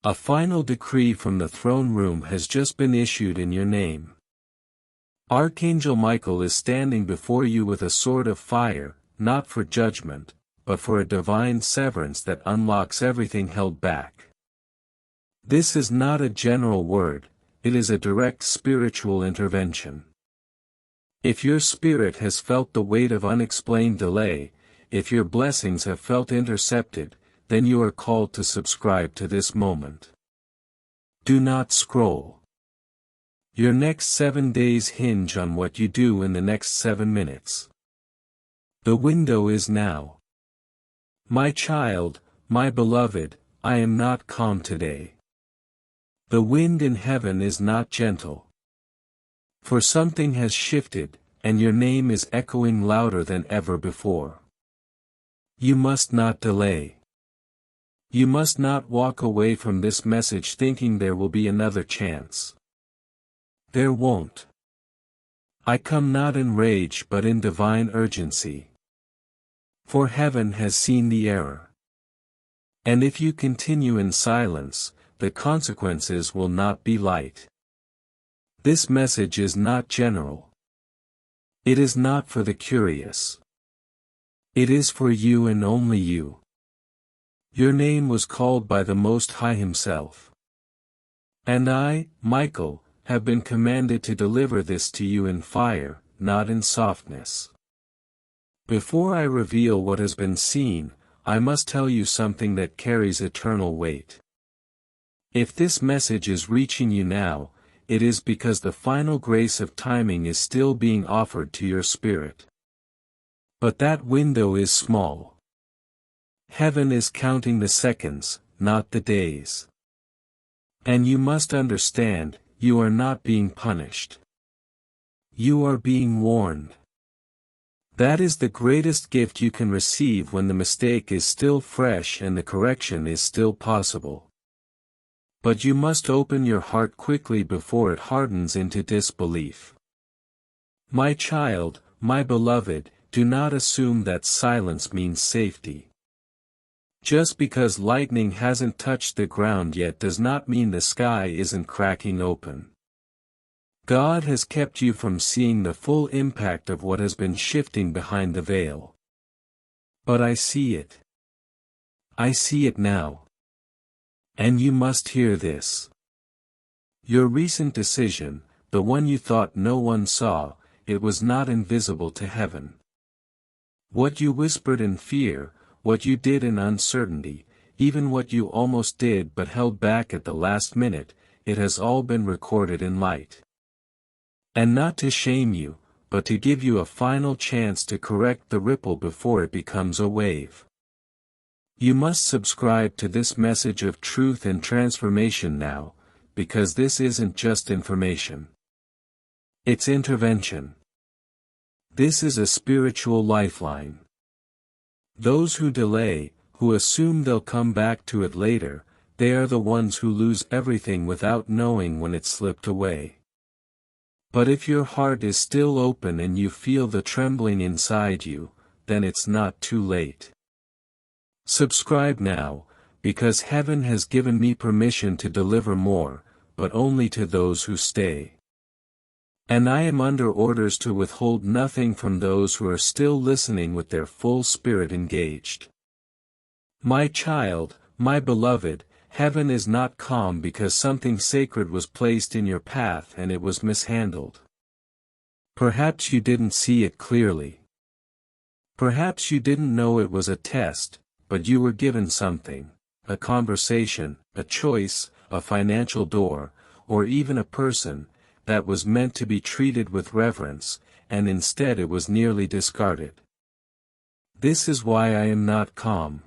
A final decree from the throne room has just been issued in your name. Archangel Michael is standing before you with a sword of fire, not for judgment, but for a divine severance that unlocks everything held back. This is not a general word, it is a direct spiritual intervention. If your spirit has felt the weight of unexplained delay, if your blessings have felt intercepted, then you are called to subscribe to this moment. Do not scroll. Your next 7 days hinge on what you do in the next 7 minutes. The window is now. My child, my beloved, I am not calm today. The wind in heaven is not gentle. For something has shifted, and your name is echoing louder than ever before. You must not delay. You must not walk away from this message thinking there will be another chance. There won't. I come not in rage but in divine urgency. For heaven has seen the error. And if you continue in silence, the consequences will not be light. This message is not general. It is not for the curious. It is for you and only you. Your name was called by the Most High Himself. And I, Michael, have been commanded to deliver this to you in fire, not in softness. Before I reveal what has been seen, I must tell you something that carries eternal weight. If this message is reaching you now, it is because the final grace of timing is still being offered to your spirit. But that window is small. Heaven is counting the seconds, not the days. And you must understand, you are not being punished. You are being warned. That is the greatest gift you can receive when the mistake is still fresh and the correction is still possible. But you must open your heart quickly before it hardens into disbelief. My child, my beloved, do not assume that silence means safety. Just because lightning hasn't touched the ground yet does not mean the sky isn't cracking open. God has kept you from seeing the full impact of what has been shifting behind the veil. But I see it. I see it now. And you must hear this. Your recent decision, the one you thought no one saw, it was not invisible to heaven. What you whispered in fear, what you did in uncertainty, even what you almost did but held back at the last minute, it has all been recorded in light. And not to shame you, but to give you a final chance to correct the ripple before it becomes a wave. You must subscribe to this message of truth and transformation now, because this isn't just information. It's intervention. This is a spiritual lifeline. Those who delay, who assume they'll come back to it later, they are the ones who lose everything without knowing when it slipped away. But if your heart is still open and you feel the trembling inside you, then it's not too late. Subscribe now, because heaven has given me permission to deliver more, but only to those who stay. And I am under orders to withhold nothing from those who are still listening with their full spirit engaged. My child, my beloved, heaven is not calm because something sacred was placed in your path and it was mishandled. Perhaps you didn't see it clearly. Perhaps you didn't know it was a test, but you were given something, a conversation, a choice, a financial door, or even a person, that was meant to be treated with reverence, and instead it was nearly discarded. This is why I am not calm.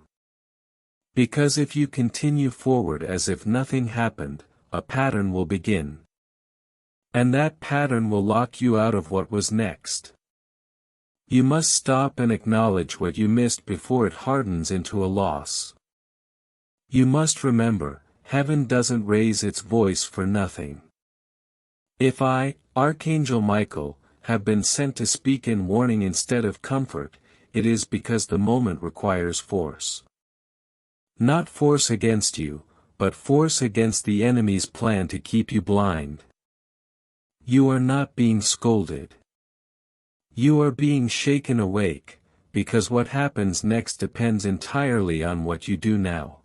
Because if you continue forward as if nothing happened, a pattern will begin. And that pattern will lock you out of what was next. You must stop and acknowledge what you missed before it hardens into a loss. You must remember, heaven doesn't raise its voice for nothing. If I, Archangel Michael, have been sent to speak in warning instead of comfort, it is because the moment requires force. Not force against you, but force against the enemy's plan to keep you blind. You are not being scolded. You are being shaken awake, because what happens next depends entirely on what you do now.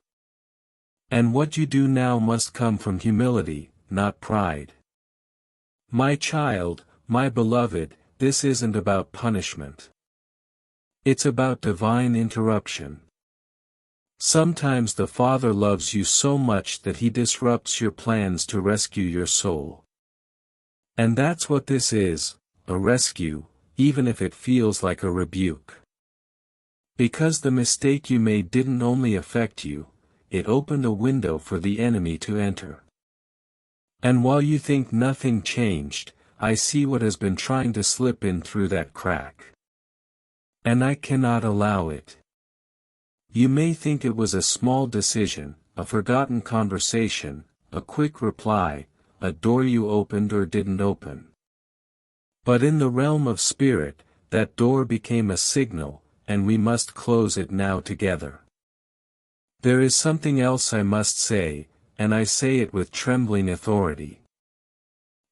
And what you do now must come from humility, not pride. My child, my beloved, this isn't about punishment. It's about divine interruption. Sometimes the Father loves you so much that He disrupts your plans to rescue your soul. And that's what this is, a rescue, even if it feels like a rebuke. Because the mistake you made didn't only affect you, it opened a window for the enemy to enter. And while you think nothing changed, I see what has been trying to slip in through that crack. And I cannot allow it. You may think it was a small decision, a forgotten conversation, a quick reply, a door you opened or didn't open. But in the realm of spirit, that door became a signal, and we must close it now together. There is something else I must say, and I say it with trembling authority.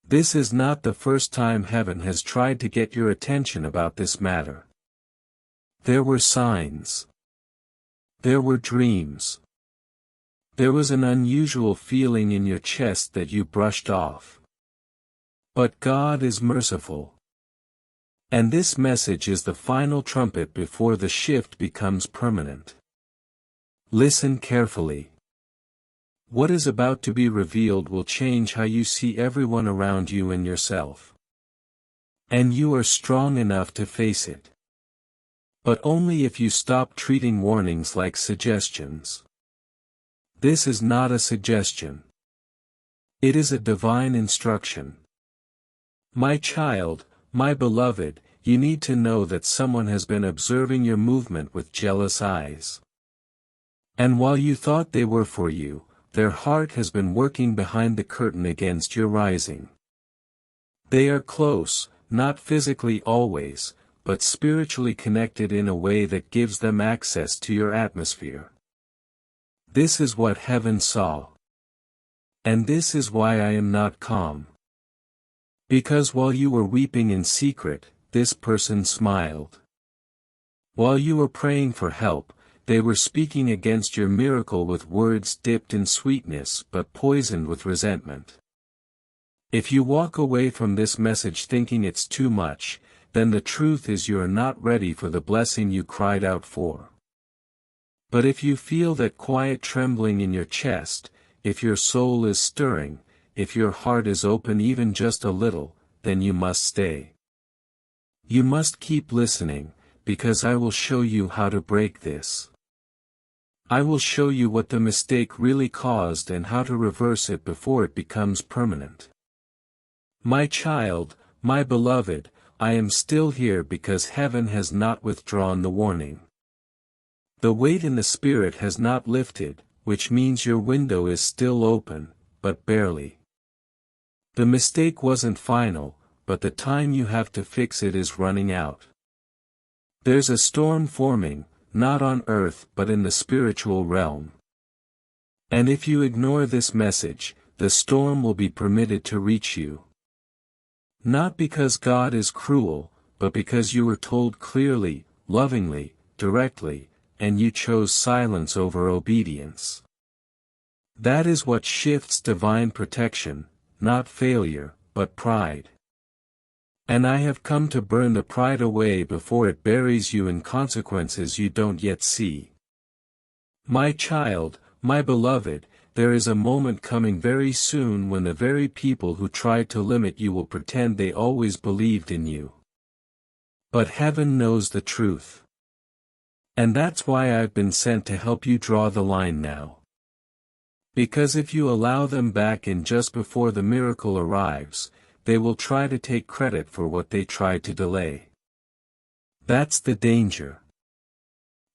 This is not the first time heaven has tried to get your attention about this matter. There were signs. There were dreams. There was an unusual feeling in your chest that you brushed off. But God is merciful. And this message is the final trumpet before the shift becomes permanent. Listen carefully. What is about to be revealed will change how you see everyone around you and yourself. And you are strong enough to face it. But only if you stop treating warnings like suggestions. This is not a suggestion. It is a divine instruction. My child, my beloved, you need to know that someone has been observing your movement with jealous eyes. And while you thought they were for you, their heart has been working behind the curtain against your rising. They are close, not physically always, but spiritually connected in a way that gives them access to your atmosphere. This is what heaven saw. And this is why I am not calm. Because while you were weeping in secret, this person smiled. While you were praying for help, they were speaking against your miracle with words dipped in sweetness but poisoned with resentment. If you walk away from this message thinking it's too much, then the truth is you are not ready for the blessing you cried out for. But if you feel that quiet trembling in your chest, if your soul is stirring, if your heart is open even just a little, then you must stay. You must keep listening, because I will show you how to break this. I will show you what the mistake really caused and how to reverse it before it becomes permanent. My child, my beloved, I am still here because heaven has not withdrawn the warning. The weight in the spirit has not lifted, which means your window is still open, but barely. The mistake wasn't final, but the time you have to fix it is running out. There's a storm forming, not on earth but in the spiritual realm. And if you ignore this message, the storm will be permitted to reach you. Not because God is cruel, but because you were told clearly, lovingly, directly, and you chose silence over obedience. That is what shifts divine protection, not failure, but pride. And I have come to burn the pride away before it buries you in consequences you don't yet see. My child, my beloved, there is a moment coming very soon when the very people who tried to limit you will pretend they always believed in you. But heaven knows the truth. And that's why I've been sent to help you draw the line now. Because if you allow them back in just before the miracle arrives, they will try to take credit for what they tried to delay. That's the danger.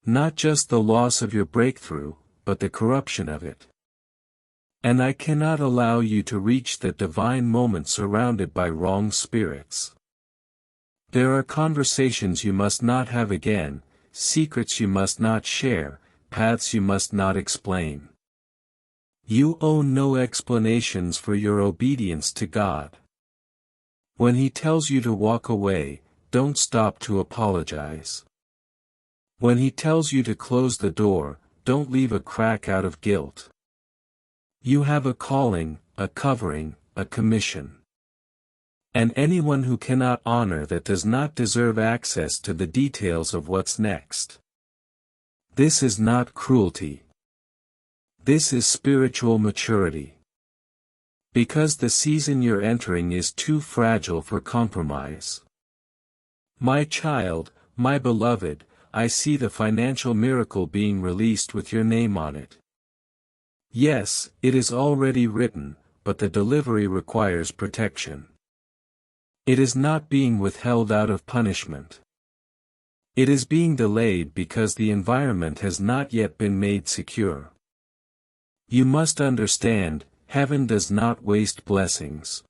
Not just the loss of your breakthrough, but the corruption of it. And I cannot allow you to reach that divine moment surrounded by wrong spirits. There are conversations you must not have again, secrets you must not share, paths you must not explain. You owe no explanations for your obedience to God. When He tells you to walk away, don't stop to apologize. When He tells you to close the door, don't leave a crack out of guilt. You have a calling, a covering, a commission. And anyone who cannot honor that does not deserve access to the details of what's next. This is not cruelty. This is spiritual maturity. Because the season you're entering is too fragile for compromise. My child, my beloved, I see the financial miracle being released with your name on it. Yes, it is already written, but the delivery requires protection. It is not being withheld out of punishment. It is being delayed because the environment has not yet been made secure. You must understand, heaven does not waste blessings.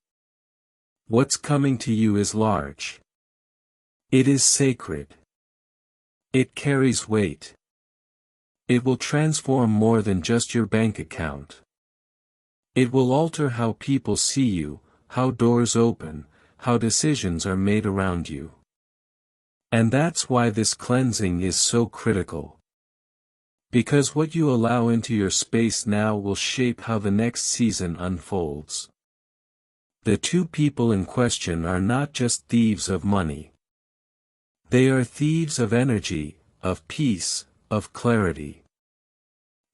What's coming to you is large. It is sacred. It carries weight. It will transform more than just your bank account. It will alter how people see you, how doors open, how decisions are made around you. And that's why this cleansing is so critical. Because what you allow into your space now will shape how the next season unfolds. The two people in question are not just thieves of money. They are thieves of energy, of peace, of clarity.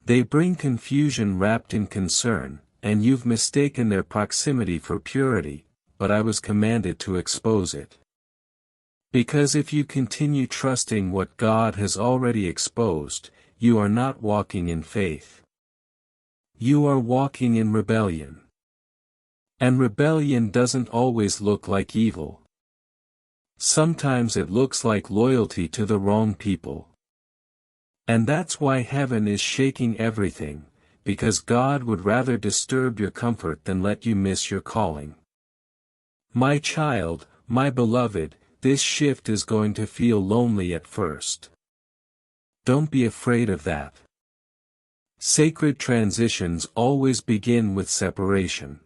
They bring confusion wrapped in concern, and you've mistaken their proximity for purity, but I was commanded to expose it. Because if you continue trusting what God has already exposed, you are not walking in faith. You are walking in rebellion. And rebellion doesn't always look like evil. Sometimes it looks like loyalty to the wrong people. And that's why heaven is shaking everything, because God would rather disturb your comfort than let you miss your calling. My child, my beloved, this shift is going to feel lonely at first. Don't be afraid of that. Sacred transitions always begin with separation.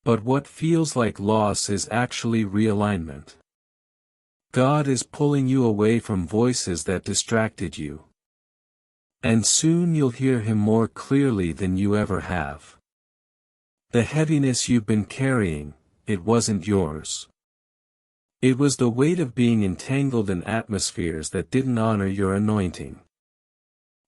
But what feels like loss is actually realignment. God is pulling you away from voices that distracted you. And soon you'll hear Him more clearly than you ever have. The heaviness you've been carrying, it wasn't yours. It was the weight of being entangled in atmospheres that didn't honor your anointing.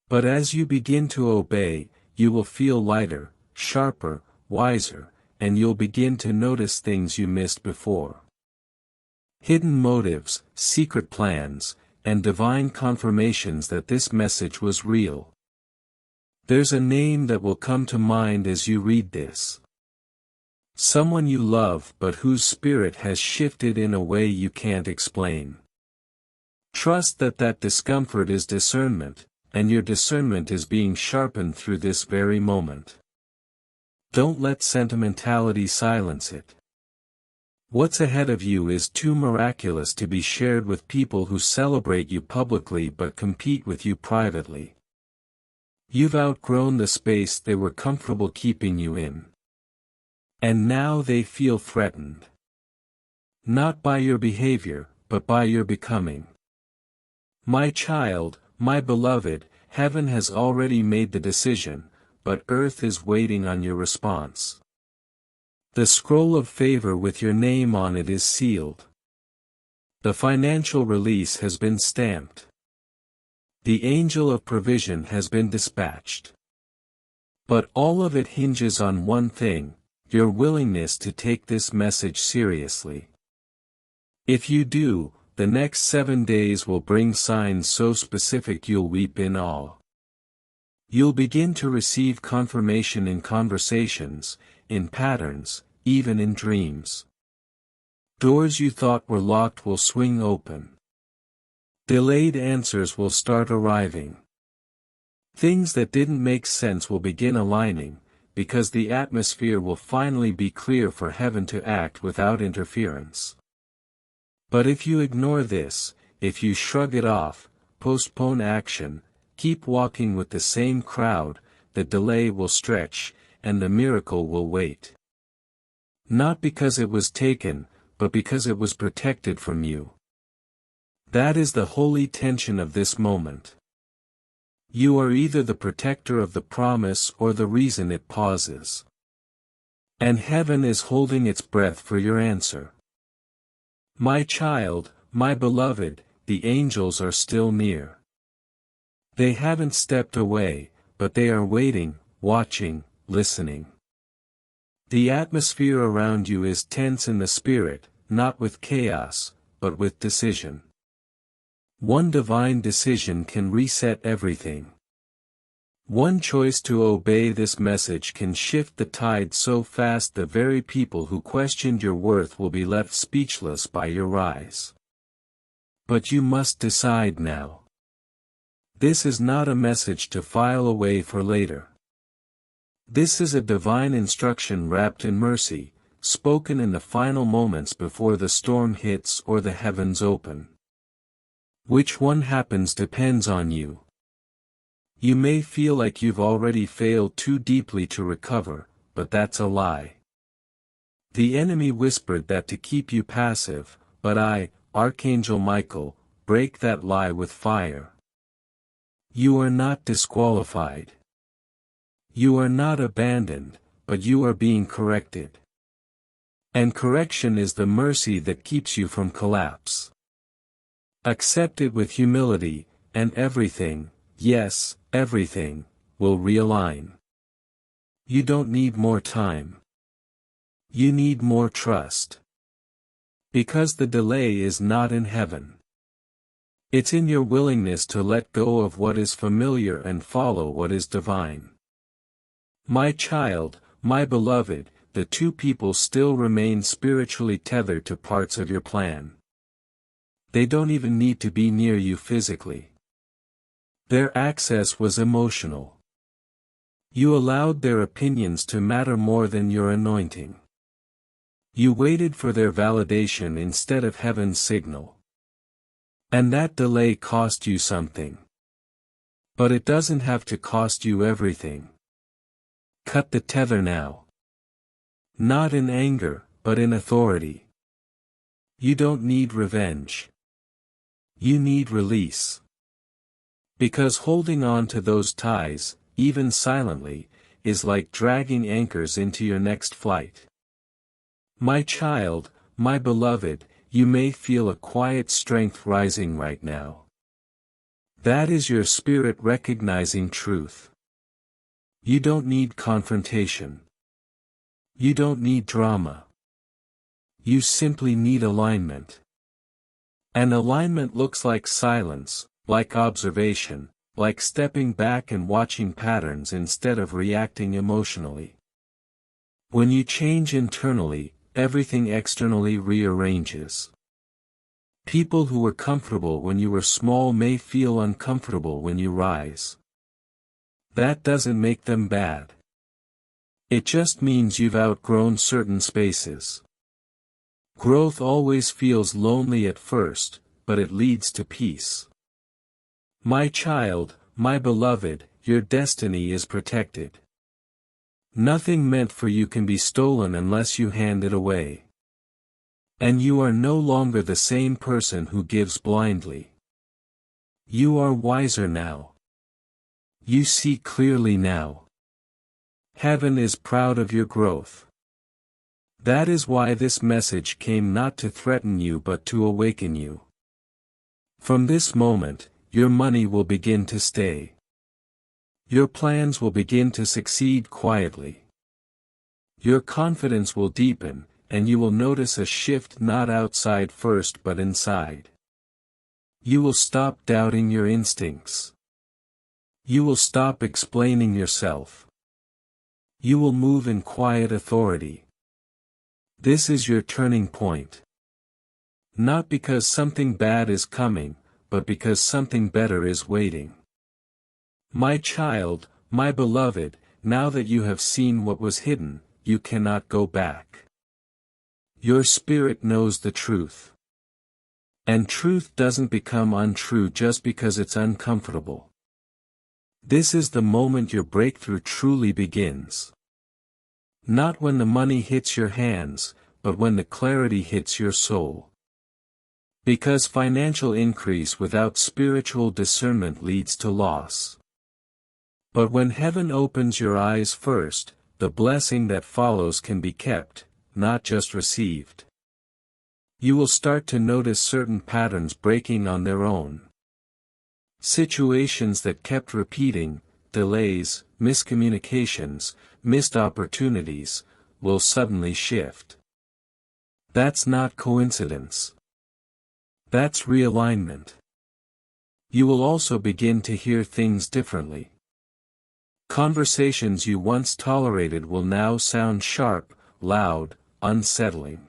But as you begin to obey, you will feel lighter, sharper, wiser, and you'll begin to notice things you missed before. Hidden motives, secret plans, and divine confirmations that this message was real. There's a name that will come to mind as you read this. Someone you love but whose spirit has shifted in a way you can't explain. Trust that that discomfort is discernment, and your discernment is being sharpened through this very moment. Don't let sentimentality silence it. What's ahead of you is too miraculous to be shared with people who celebrate you publicly but compete with you privately. You've outgrown the space they were comfortable keeping you in. And now they feel threatened. Not by your behavior, but by your becoming. My child, my beloved, heaven has already made the decision, but earth is waiting on your response. The scroll of favor with your name on it is sealed. The financial release has been stamped. The angel of provision has been dispatched. But all of it hinges on one thing: your willingness to take this message seriously. If you do, the next 7 days will bring signs so specific you'll weep in awe. You'll begin to receive confirmation in conversations, in patterns, even in dreams. Doors you thought were locked will swing open. Delayed answers will start arriving. Things that didn't make sense will begin aligning, because the atmosphere will finally be clear for heaven to act without interference. But if you ignore this, if you shrug it off, postpone action, keep walking with the same crowd, the delay will stretch, and the miracle will wait. Not because it was taken, but because it was protected from you. That is the holy tension of this moment. You are either the protector of the promise or the reason it pauses. And heaven is holding its breath for your answer. My child, my beloved, the angels are still near. They haven't stepped away, but they are waiting, watching, listening. The atmosphere around you is tense in the spirit, not with chaos, but with decision. One divine decision can reset everything. One choice to obey this message can shift the tide so fast the very people who questioned your worth will be left speechless by your rise. But you must decide now. This is not a message to file away for later. This is a divine instruction wrapped in mercy, spoken in the final moments before the storm hits or the heavens open. Which one happens depends on you. You may feel like you've already failed too deeply to recover, but that's a lie. The enemy whispered that to keep you passive, but I, Archangel Michael, break that lie with fire. You are not disqualified. You are not abandoned, but you are being corrected. And correction is the mercy that keeps you from collapse. Accept it with humility, and everything, yes, everything, will realign. You don't need more time. You need more trust. Because the delay is not in heaven. It's in your willingness to let go of what is familiar and follow what is divine. My child, my beloved, the two people still remain spiritually tethered to parts of your plan. They don't even need to be near you physically. Their access was emotional. You allowed their opinions to matter more than your anointing. You waited for their validation instead of heaven's signal. And that delay cost you something. But it doesn't have to cost you everything. Cut the tether now. Not in anger, but in authority. You don't need revenge. You need release. Because holding on to those ties, even silently, is like dragging anchors into your next flight. My child, my beloved, you may feel a quiet strength rising right now. That is your spirit recognizing truth. You don't need confrontation. You don't need drama. You simply need alignment. And alignment looks like silence, like observation, like stepping back and watching patterns instead of reacting emotionally. When you change internally, everything externally rearranges. People who were comfortable when you were small may feel uncomfortable when you rise. That doesn't make them bad. It just means you've outgrown certain spaces. Growth always feels lonely at first, but it leads to peace. My child, my beloved, your destiny is protected. Nothing meant for you can be stolen unless you hand it away. And you are no longer the same person who gives blindly. You are wiser now. You see clearly now. Heaven is proud of your growth. That is why this message came not to threaten you but to awaken you. From this moment, your money will begin to stay. Your plans will begin to succeed quietly. Your confidence will deepen, and you will notice a shift not outside first but inside. You will stop doubting your instincts. You will stop explaining yourself. You will move in quiet authority. This is your turning point. Not because something bad is coming, but because something better is waiting. My child, my beloved, now that you have seen what was hidden, you cannot go back. Your spirit knows the truth. And truth doesn't become untrue just because it's uncomfortable. This is the moment your breakthrough truly begins. Not when the money hits your hands, but when the clarity hits your soul. Because financial increase without spiritual discernment leads to loss. But when heaven opens your eyes first, the blessing that follows can be kept, not just received. You will start to notice certain patterns breaking on their own. Situations that kept repeating, delays, miscommunications, missed opportunities, will suddenly shift. That's not coincidence. That's realignment. You will also begin to hear things differently. Conversations you once tolerated will now sound sharp, loud, unsettling.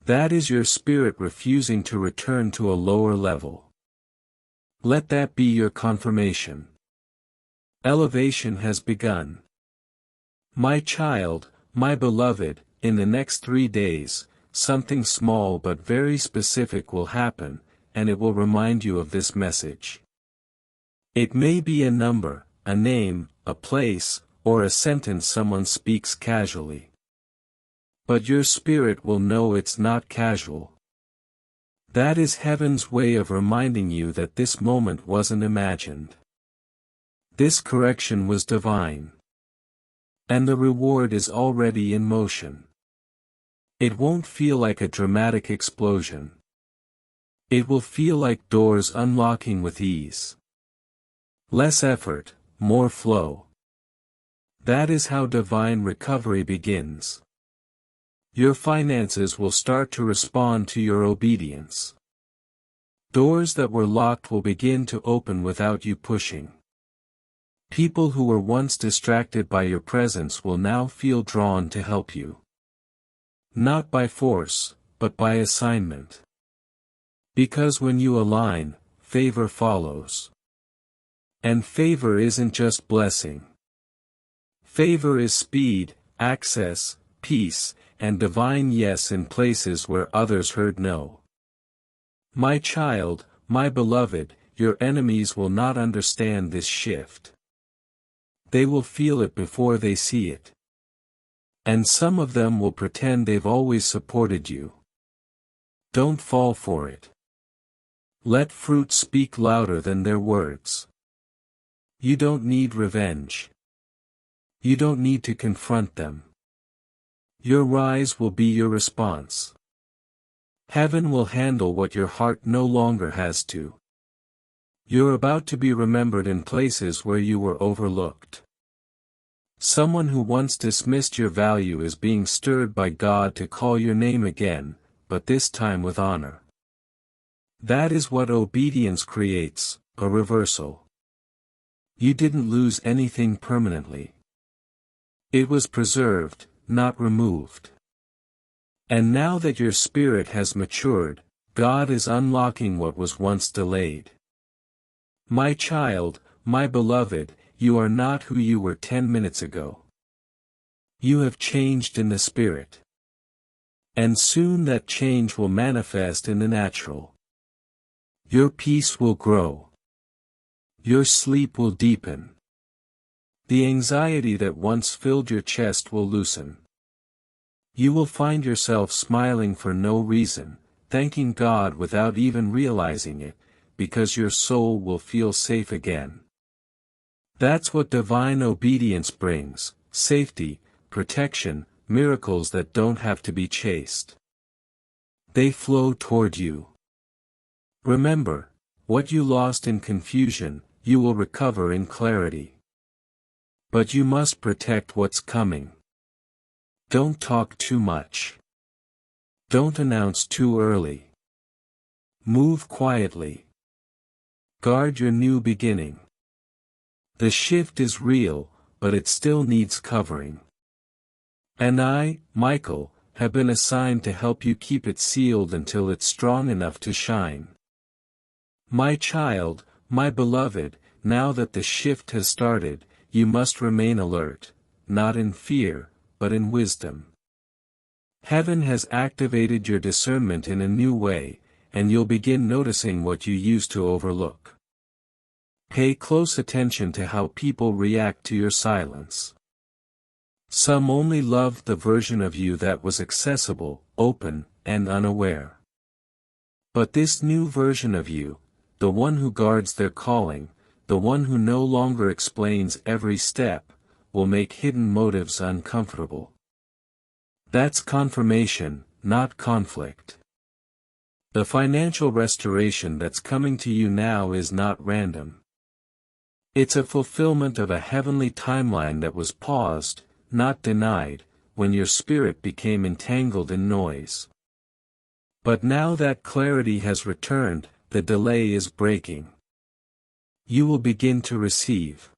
That is your spirit refusing to return to a lower level. Let that be your confirmation. Elevation has begun. My child, my beloved, in the next 3 days, something small but very specific will happen, and it will remind you of this message. It may be a number, a name, a place, or a sentence someone speaks casually. But your spirit will know it's not casual. That is heaven's way of reminding you that this moment wasn't imagined. This correction was divine. And the reward is already in motion. It won't feel like a dramatic explosion. It will feel like doors unlocking with ease. Less effort, more flow. That is how divine recovery begins. Your finances will start to respond to your obedience. Doors that were locked will begin to open without you pushing. People who were once distracted by your presence will now feel drawn to help you. Not by force, but by assignment. Because when you align, favor follows. And favor isn't just blessing. Favor is speed, access, peace, and divine yes in places where others heard no. My child, my beloved, your enemies will not understand this shift. They will feel it before they see it. And some of them will pretend they've always supported you. Don't fall for it. Let fruit speak louder than their words. You don't need revenge. You don't need to confront them. Your rise will be your response. Heaven will handle what your heart no longer has to. You're about to be remembered in places where you were overlooked. Someone who once dismissed your value is being stirred by God to call your name again, but this time with honor. That is what obedience creates, a reversal. You didn't lose anything permanently. It was preserved, not removed. And now that your spirit has matured, God is unlocking what was once delayed. My child, my beloved, you are not who you were 10 minutes ago. You have changed in the spirit. And soon that change will manifest in the natural. Your peace will grow. Your sleep will deepen. The anxiety that once filled your chest will loosen. You will find yourself smiling for no reason, thanking God without even realizing it, because your soul will feel safe again. That's what divine obedience brings: safety, protection, miracles that don't have to be chased. They flow toward you. Remember, what you lost in confusion, you will recover in clarity. But you must protect what's coming. Don't talk too much. Don't announce too early. Move quietly. Guard your new beginning. The shift is real, but it still needs covering. And I, Michael, have been assigned to help you keep it sealed until it's strong enough to shine. My child, my beloved, now that the shift has started, you must remain alert, not in fear, but in wisdom. Heaven has activated your discernment in a new way, and you'll begin noticing what you used to overlook. Pay close attention to how people react to your silence. Some only loved the version of you that was accessible, open, and unaware. But this new version of you, the one who guards their calling, the one who no longer explains every step, will make hidden motives uncomfortable. That's confirmation, not conflict. The financial restoration that's coming to you now is not random. It's a fulfillment of a heavenly timeline that was paused, not denied, when your spirit became entangled in noise. But now that clarity has returned, the delay is breaking. You will begin to receive.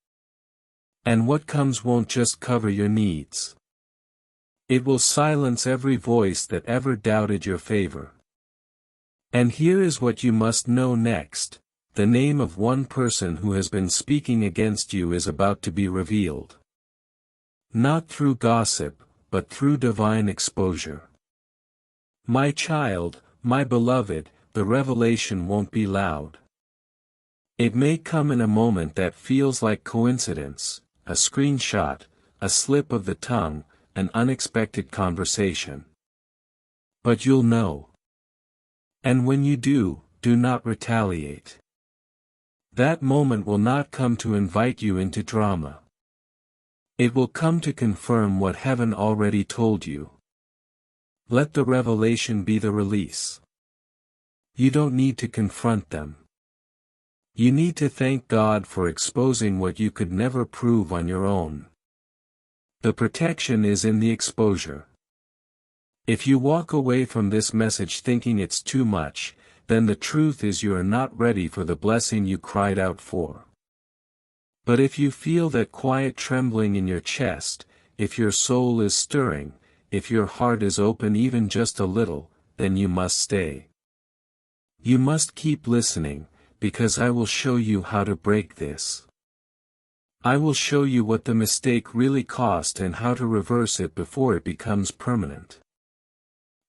And what comes won't just cover your needs. It will silence every voice that ever doubted your favor. And here is what you must know next: the name of one person who has been speaking against you is about to be revealed. Not through gossip, but through divine exposure. My child, my beloved, the revelation won't be loud. It may come in a moment that feels like coincidence, a screenshot, a slip of the tongue, an unexpected conversation. But you'll know. And when you do not retaliate. That moment will not come to invite you into drama. It will come to confirm what heaven already told you. Let the revelation be the release. You don't need to confront them. You need to thank God for exposing what you could never prove on your own. The protection is in the exposure. If you walk away from this message thinking it's too much, then the truth is you are not ready for the blessing you cried out for. But if you feel that quiet trembling in your chest, if your soul is stirring, if your heart is open even just a little, then you must stay. You must keep listening, because I will show you how to break this. I will show you what the mistake really cost and how to reverse it before it becomes permanent.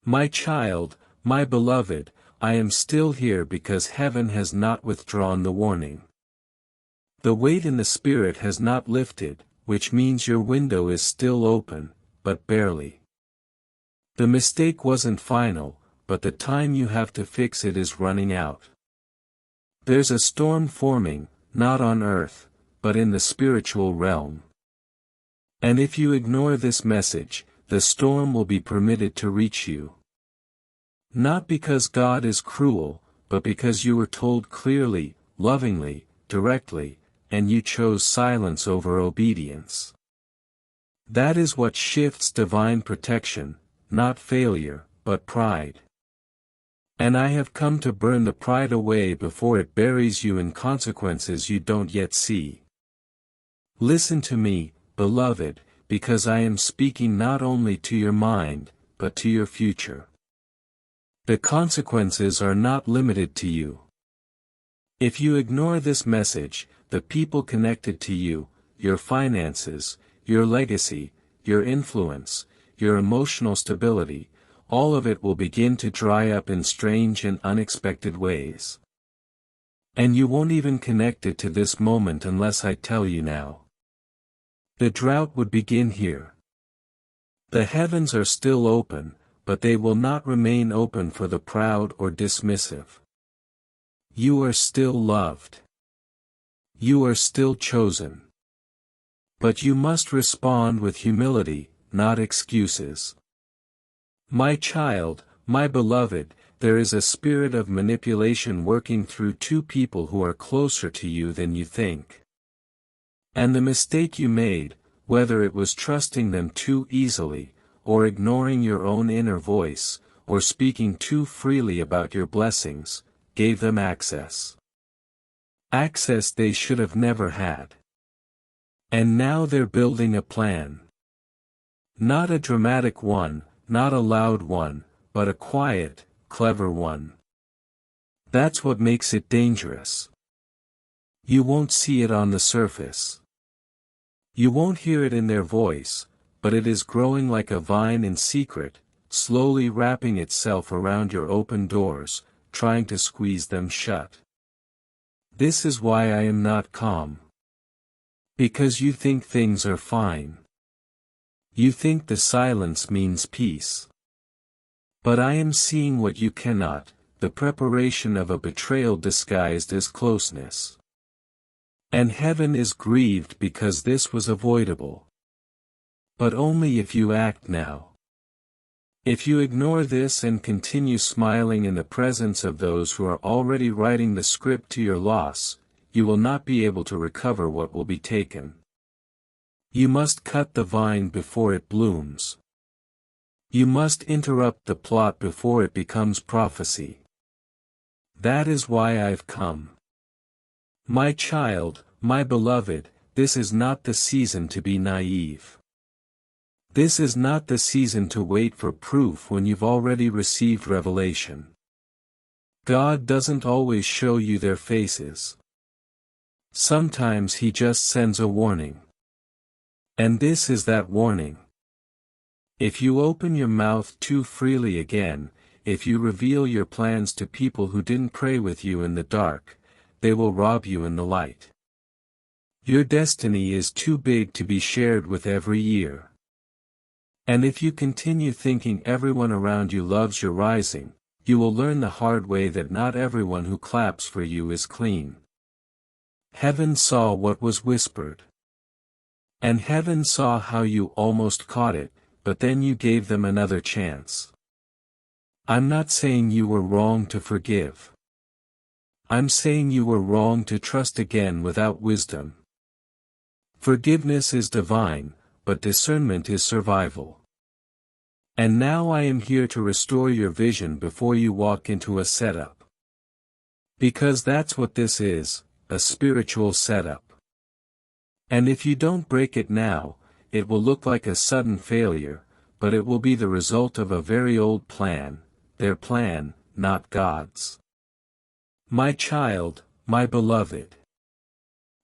My child, my beloved, I am still here because heaven has not withdrawn the warning. The weight in the spirit has not lifted, which means your window is still open, but barely. The mistake wasn't final, but the time you have to fix it is running out. There's a storm forming, not on earth, but in the spiritual realm. And if you ignore this message, the storm will be permitted to reach you. Not because God is cruel, but because you were told clearly, lovingly, directly, and you chose silence over obedience. That is what shifts divine protection, not failure, but pride. And I have come to burn the pride away before it buries you in consequences you don't yet see. Listen to me, beloved, because I am speaking not only to your mind, but to your future. The consequences are not limited to you. If you ignore this message, the people connected to you, your finances, your legacy, your influence, your emotional stability, all of it will begin to dry up in strange and unexpected ways. And you won't even connect it to this moment unless I tell you now. The drought would begin here. The heavens are still open, but they will not remain open for the proud or dismissive. You are still loved. You are still chosen. But you must respond with humility, not excuses. My child, my beloved, there is a spirit of manipulation working through two people who are closer to you than you think. And the mistake you made, whether it was trusting them too easily, or ignoring your own inner voice, or speaking too freely about your blessings, gave them access. Access they should have never had. And now they're building a plan. Not a dramatic one, not a loud one, but a quiet, clever one. That's what makes it dangerous. You won't see it on the surface. You won't hear it in their voice, but it is growing like a vine in secret, slowly wrapping itself around your open doors, trying to squeeze them shut. This is why I am not calm. Because you think things are fine. You think the silence means peace. But I am seeing what you cannot, the preparation of a betrayal disguised as closeness. And heaven is grieved because this was avoidable. But only if you act now. If you ignore this and continue smiling in the presence of those who are already writing the script to your loss, you will not be able to recover what will be taken. You must cut the vine before it blooms. You must interrupt the plot before it becomes prophecy. That is why I've come. My child, my beloved, this is not the season to be naive. This is not the season to wait for proof when you've already received revelation. God doesn't always show you their faces. Sometimes He just sends a warning. And this is that warning. If you open your mouth too freely again, if you reveal your plans to people who didn't pray with you in the dark, they will rob you in the light. Your destiny is too big to be shared with every ear. And if you continue thinking everyone around you loves your rising, you will learn the hard way that not everyone who claps for you is clean. Heaven saw what was whispered. And heaven saw how you almost caught it, but then you gave them another chance. I'm not saying you were wrong to forgive. I'm saying you were wrong to trust again without wisdom. Forgiveness is divine, but discernment is survival. And now I am here to restore your vision before you walk into a setup. Because that's what this is, a spiritual setup. And if you don't break it now, it will look like a sudden failure, but it will be the result of a very old plan, their plan, not God's. My child, my beloved.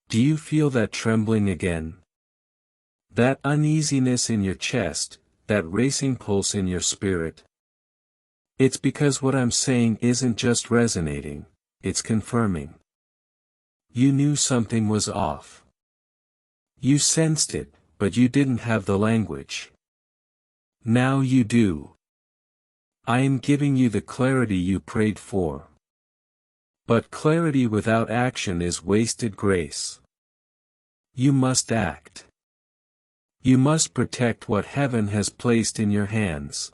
Do you feel that trembling again? That uneasiness in your chest, that racing pulse in your spirit? It's because what I'm saying isn't just resonating, it's confirming. You knew something was off. You sensed it, but you didn't have the language. Now you do. I am giving you the clarity you prayed for. But clarity without action is wasted grace. You must act. You must protect what heaven has placed in your hands.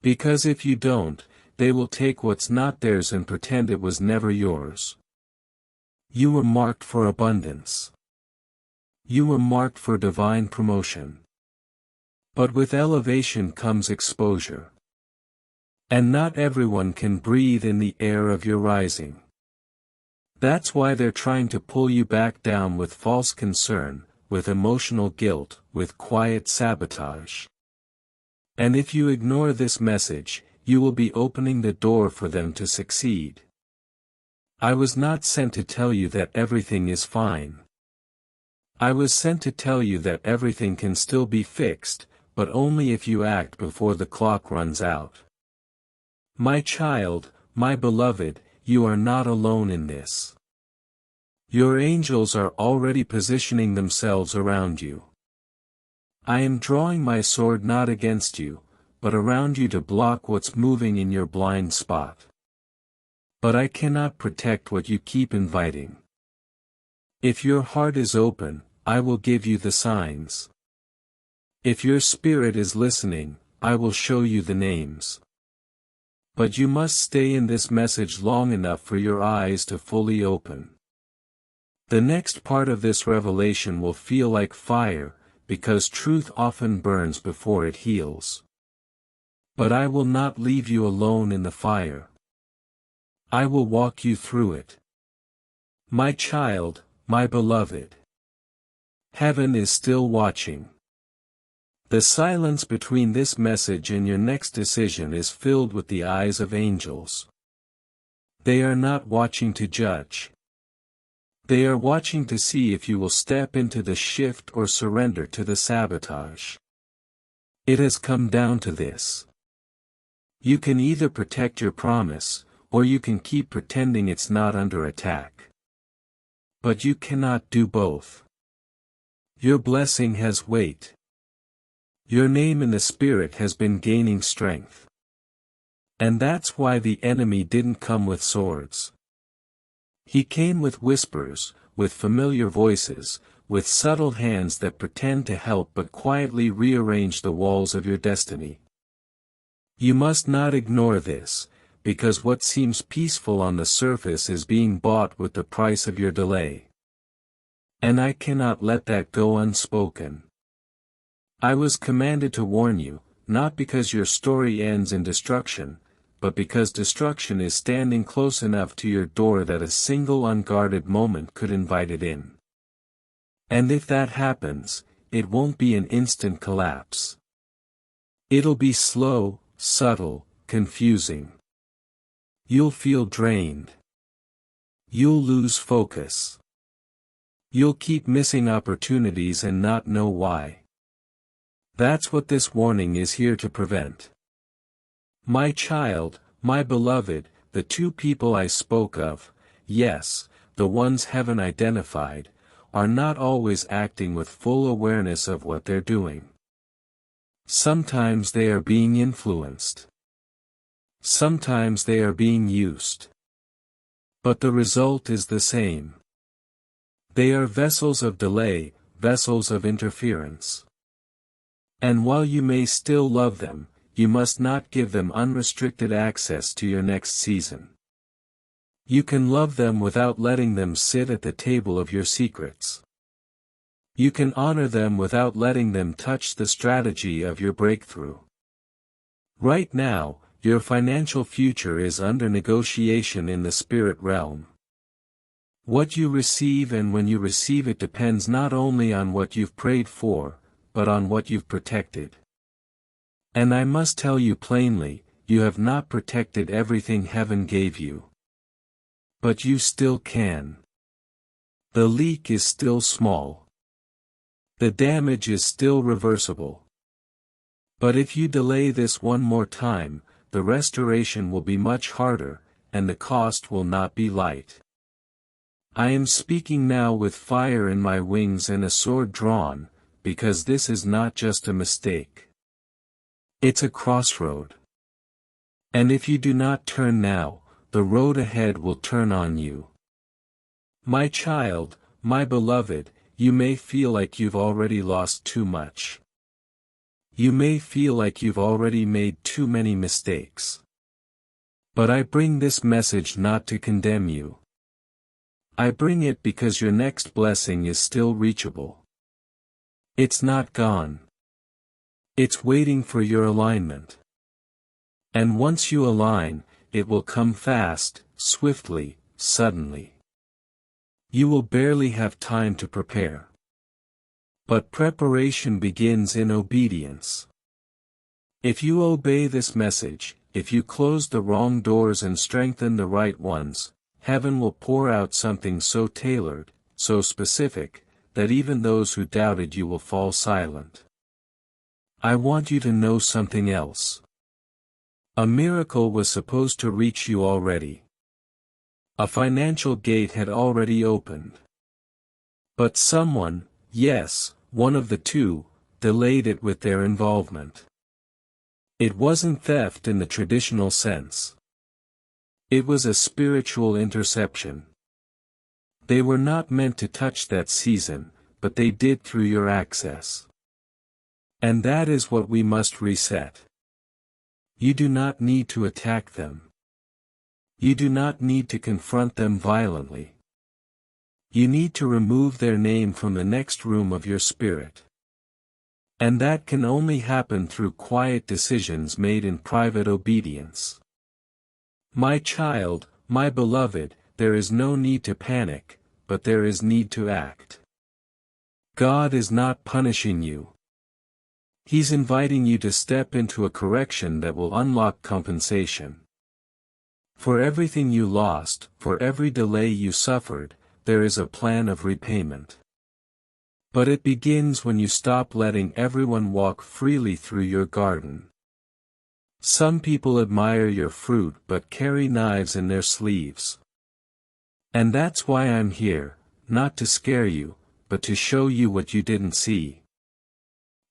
Because if you don't, they will take what's not theirs and pretend it was never yours. You were marked for abundance. You were marked for divine promotion. But with elevation comes exposure. And not everyone can breathe in the air of your rising. That's why they're trying to pull you back down with false concern, with emotional guilt, with quiet sabotage. And if you ignore this message, you will be opening the door for them to succeed. I was not sent to tell you that everything is fine. I was sent to tell you that everything can still be fixed, but only if you act before the clock runs out. My child, my beloved, you are not alone in this. Your angels are already positioning themselves around you. I am drawing my sword not against you, but around you to block what's moving in your blind spot. But I cannot protect what you keep inviting. If your heart is open, I will give you the signs. If your spirit is listening, I will show you the names. But you must stay in this message long enough for your eyes to fully open. The next part of this revelation will feel like fire, because truth often burns before it heals. But I will not leave you alone in the fire. I will walk you through it. My child, my beloved. Heaven is still watching. The silence between this message and your next decision is filled with the eyes of angels. They are not watching to judge. They are watching to see if you will step into the shift or surrender to the sabotage. It has come down to this. You can either protect your promise, or you can keep pretending it's not under attack. But you cannot do both. Your blessing has weight. Your name in the Spirit has been gaining strength. And that's why the enemy didn't come with swords. He came with whispers, with familiar voices, with subtle hands that pretend to help but quietly rearrange the walls of your destiny. You must not ignore this, because what seems peaceful on the surface is being bought with the price of your delay. And I cannot let that go unspoken. I was commanded to warn you, not because your story ends in destruction, but because destruction is standing close enough to your door that a single unguarded moment could invite it in. And if that happens, it won't be an instant collapse. It'll be slow, subtle, confusing. You'll feel drained. You'll lose focus. You'll keep missing opportunities and not know why. That's what this warning is here to prevent. My child, my beloved, the two people I spoke of, yes, the ones heaven identified, are not always acting with full awareness of what they're doing. Sometimes they are being influenced. Sometimes they are being used. But the result is the same. They are vessels of delay, vessels of interference. And while you may still love them, you must not give them unrestricted access to your next season. You can love them without letting them sit at the table of your secrets. You can honor them without letting them touch the strategy of your breakthrough. Right now, your financial future is under negotiation in the spirit realm. What you receive and when you receive it depends not only on what you've prayed for, but on what you've protected. And I must tell you plainly, you have not protected everything heaven gave you. But you still can. The leak is still small. The damage is still reversible. But if you delay this one more time, the restoration will be much harder, and the cost will not be light. I am speaking now with fire in my wings and a sword drawn, because this is not just a mistake. It's a crossroad. And if you do not turn now, the road ahead will turn on you. My child, my beloved, you may feel like you've already lost too much. You may feel like you've already made too many mistakes. But I bring this message not to condemn you. I bring it because your next blessing is still reachable. It's not gone. It's waiting for your alignment. And once you align, it will come fast, swiftly, suddenly. You will barely have time to prepare. But preparation begins in obedience. If you obey this message, if you close the wrong doors and strengthen the right ones, heaven will pour out something so tailored, so specific, that even those who doubted you will fall silent. I want you to know something else. A miracle was supposed to reach you already. A financial gate had already opened. But someone, yes, one of the two, delayed it with their involvement. It wasn't theft in the traditional sense. It was a spiritual interception. They were not meant to touch that season, but they did through your access. And that is what we must reset. You do not need to attack them. You do not need to confront them violently. You need to remove their name from the next room of your spirit. And that can only happen through quiet decisions made in private obedience. My child, my beloved, there is no need to panic, but there is need to act. God is not punishing you. He's inviting you to step into a correction that will unlock compensation. For everything you lost, for every delay you suffered, there is a plan of repayment. But it begins when you stop letting everyone walk freely through your garden. Some people admire your fruit but carry knives in their sleeves. And that's why I'm here, not to scare you, but to show you what you didn't see.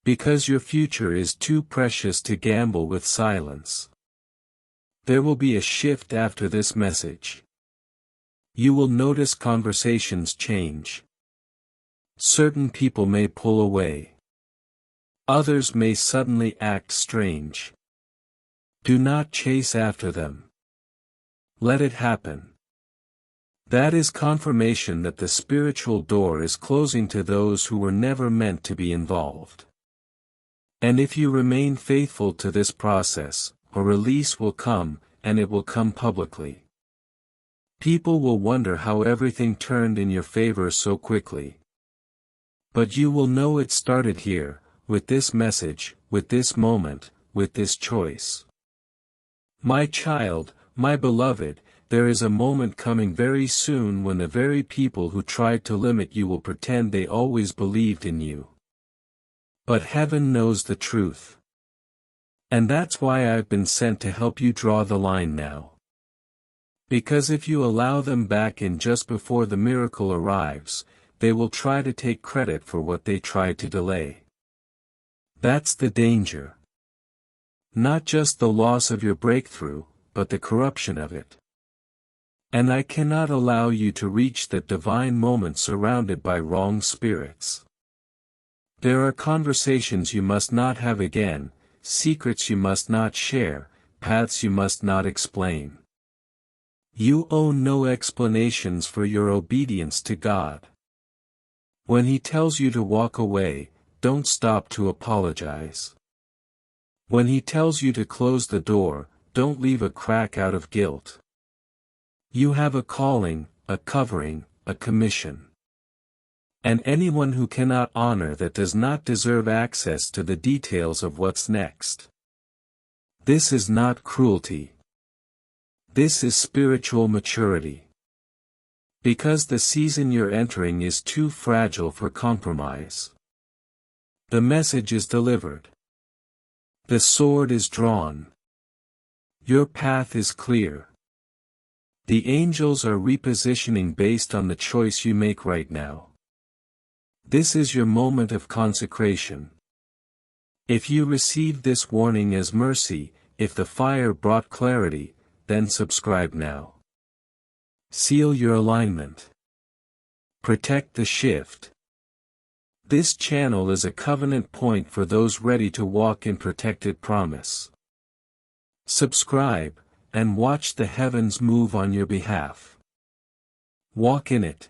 Because your future is too precious to gamble with silence. There will be a shift after this message. You will notice conversations change. Certain people may pull away. Others may suddenly act strange. Do not chase after them. Let it happen. That is confirmation that the spiritual door is closing to those who were never meant to be involved. And if you remain faithful to this process, a release will come, and it will come publicly. People will wonder how everything turned in your favor so quickly. But you will know it started here, with this message, with this moment, with this choice. My child, my beloved, there is a moment coming very soon when the very people who tried to limit you will pretend they always believed in you. But heaven knows the truth. And that's why I've been sent to help you draw the line now. Because if you allow them back in just before the miracle arrives, they will try to take credit for what they tried to delay. That's the danger. Not just the loss of your breakthrough, but the corruption of it. And I cannot allow you to reach that divine moment surrounded by wrong spirits. There are conversations you must not have again, secrets you must not share, paths you must not explain. You owe no explanations for your obedience to God. When He tells you to walk away, don't stop to apologize. When He tells you to close the door, don't leave a crack out of guilt. You have a calling, a covering, a commission. And anyone who cannot honor that does not deserve access to the details of what's next. This is not cruelty. This is spiritual maturity. Because the season you're entering is too fragile for compromise. The message is delivered. The sword is drawn. Your path is clear. The angels are repositioning based on the choice you make right now. This is your moment of consecration. If you received this warning as mercy, if the fire brought clarity, then subscribe now. Seal your alignment. Protect the shift. This channel is a covenant point for those ready to walk in protected promise. Subscribe, and watch the heavens move on your behalf. Walk in it.